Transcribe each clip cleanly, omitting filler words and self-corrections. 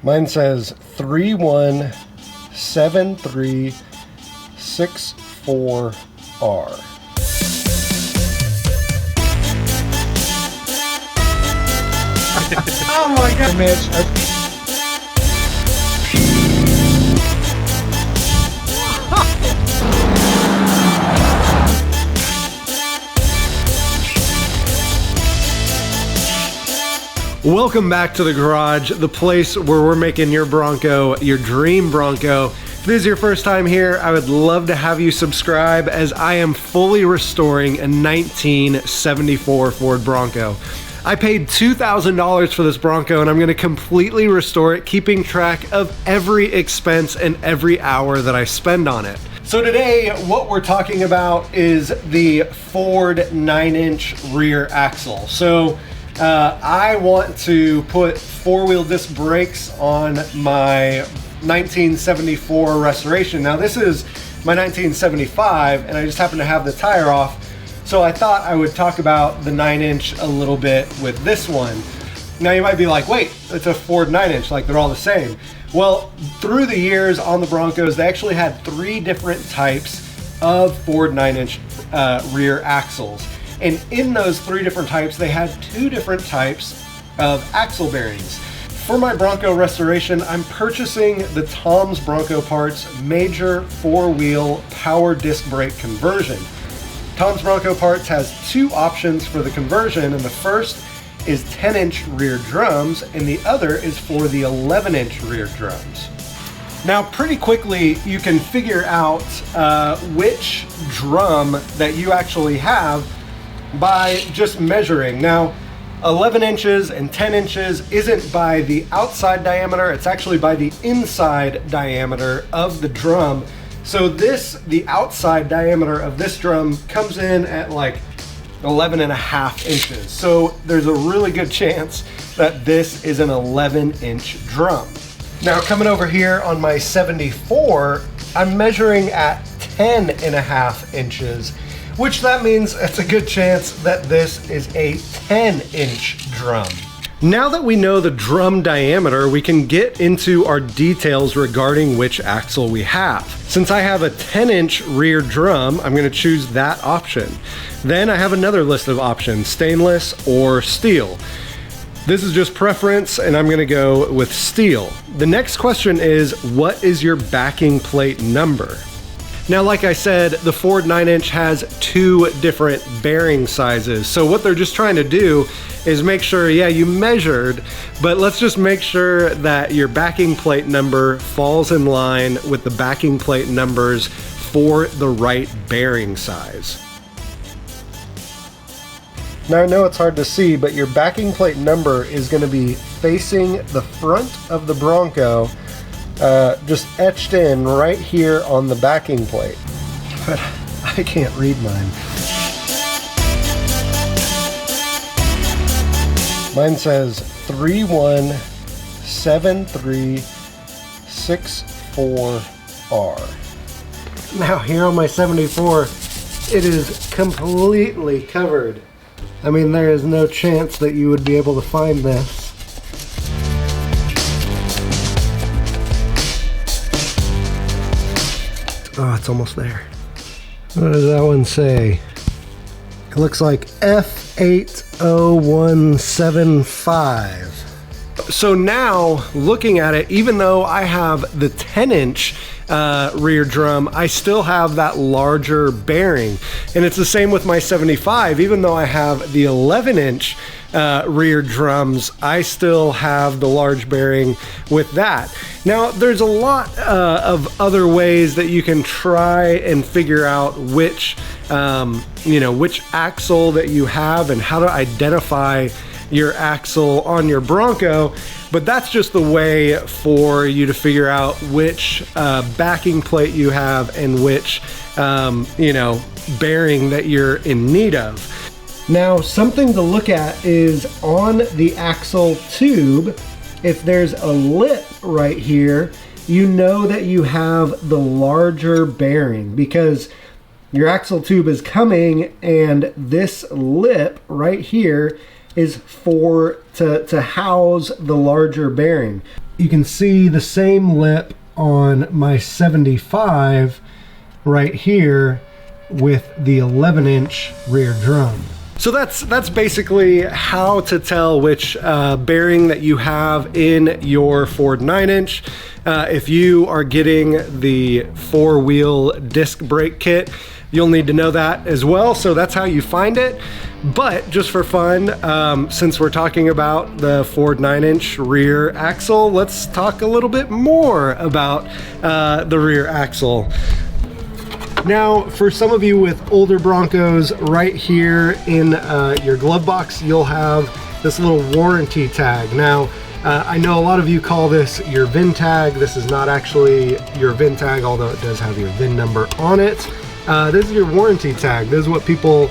Mine says 317364R. Oh my god, Mitch. Welcome back to the garage, the place where we're making your Bronco, your dream Bronco. If this is your first time here, I would love to have you subscribe as I am fully restoring a 1974 Ford Bronco. I paid $2,000 for this Bronco and I'm gonna completely restore it, keeping track of every expense and every hour that I spend on it. So today, what we're talking about is the Ford 9-inch rear axle. So I want to put four-wheel disc brakes on my 1974 restoration. Now this is my 1975 and I just happen to have the tire off. So I thought I would talk about the 9-inch a little bit with this one. Now you might be like, wait, it's a Ford 9-inch, like they're all the same. Well, through the years on the Broncos, they actually had 3 different types of Ford 9-inch rear axles. And in those 3 different types, they had 2 different types of axle bearings. For my Bronco restoration, I'm purchasing the Tom's Bronco Parts major 4-wheel power disc brake conversion. Tom's Bronco Parts has 2 options for the conversion, and the first is 10-inch rear drums, and the other is for the 11-inch rear drums. Now, pretty quickly, you can figure out which drum that you actually have by just measuring. Now, 11 inches and 10 inches isn't by the outside diameter, it's actually by the inside diameter of the drum. So the outside diameter of this drum comes in at like 11.5 inches. So there's a really good chance that this is an 11-inch drum. Now coming over here on my 74, I'm measuring at 10.5 inches, which that means it's a good chance that this is a 10-inch drum. Now that we know the drum diameter, we can get into our details regarding which axle we have. Since I have a 10-inch rear drum, I'm gonna choose that option. Then I have another list of options, stainless or steel. This is just preference and I'm gonna go with steel. The next question is, what is your backing plate number? Now, like I said, the Ford 9-inch has 2 different bearing sizes. So what they're just trying to do is make sure, yeah, you measured, but let's just make sure that your backing plate number falls in line with the backing plate numbers for the right bearing size. Now I know it's hard to see, but your backing plate number is going to be facing the front of the Bronco, just etched in right here on the backing plate. But I can't read mine. Mine says 317364R. Now here on my 74, it is completely covered. I mean, there is no chance that you would be able to find this. Oh, it's almost there. What does that one say? It looks like F80175. So now, looking at it, even though I have the 10-inch rear drum, I still have that larger bearing. And it's the same with my 75. Even though I have the 11-inch rear drums, I still have the large bearing with that. Now, there's a lot of other ways that you can try and figure out which, which axle that you have and how to identify your axle on your Bronco, but that's just the way for you to figure out which backing plate you have and which, bearing that you're in need of. Now, something to look at is on the axle tube, if there's a lip right here, you know that you have the larger bearing because your axle tube is coming and this lip right here is to house the larger bearing. You can see the same lip on my 75 right here with the 11-inch rear drum. So that's basically how to tell which bearing that you have in your Ford 9-inch. If you are getting the 4-wheel disc brake kit, you'll need to know that as well. So that's how you find it. But just for fun, since we're talking about the Ford 9-inch rear axle, let's talk a little bit more about the rear axle. Now, for some of you with older Broncos, right here in your glove box, you'll have this little warranty tag. Now, I know a lot of you call this your VIN tag. This is not actually your VIN tag, although it does have your VIN number on it. This is your warranty tag. This is what people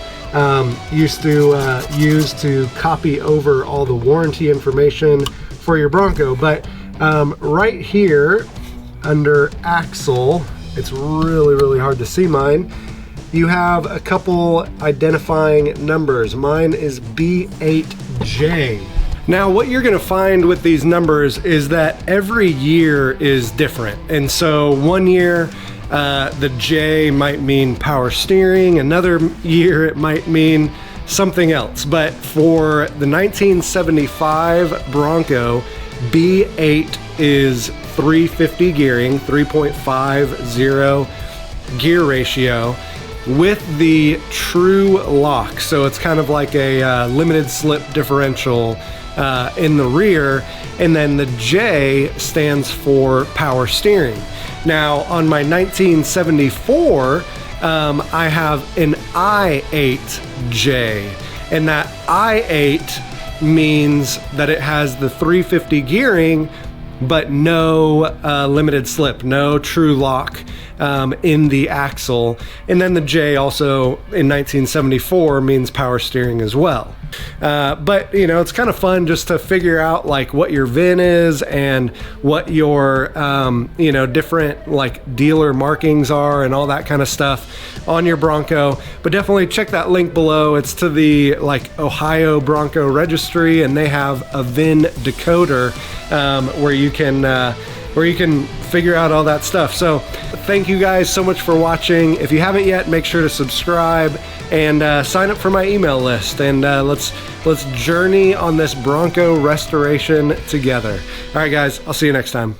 used to use to copy over all the warranty information for your Bronco. But right here under axle, it's really hard to see mine, you have a couple identifying numbers. Mine is B8J. Now, what you're gonna find with these numbers is that every year is different. And so one year, the J might mean power steering, another year it might mean something else. But for the 1975 Bronco, B8 is 350 gearing, 3.50 gear ratio with the Trac-Lok. So it's kind of like a limited slip differential in the rear. And then the J stands for power steering. Now on my 1974, I have an I8J, and that I8 means that it has the 350 gearing, but no limited slip, no Trac-Lok in the axle. And then the J also in 1974 means power steering as well. But you know, it's kind of fun just to figure out like what your VIN is and what your you know, different like dealer markings are and all that kind of stuff on your Bronco. But definitely check that link below. It's to the like Ohio Bronco Registry, and they have a VIN decoder where you can figure out all that stuff. So thank you guys so much for watching. If you haven't yet, make sure to subscribe and sign up for my email list, and let's journey on this Bronco restoration together. All right guys, I'll see you next time.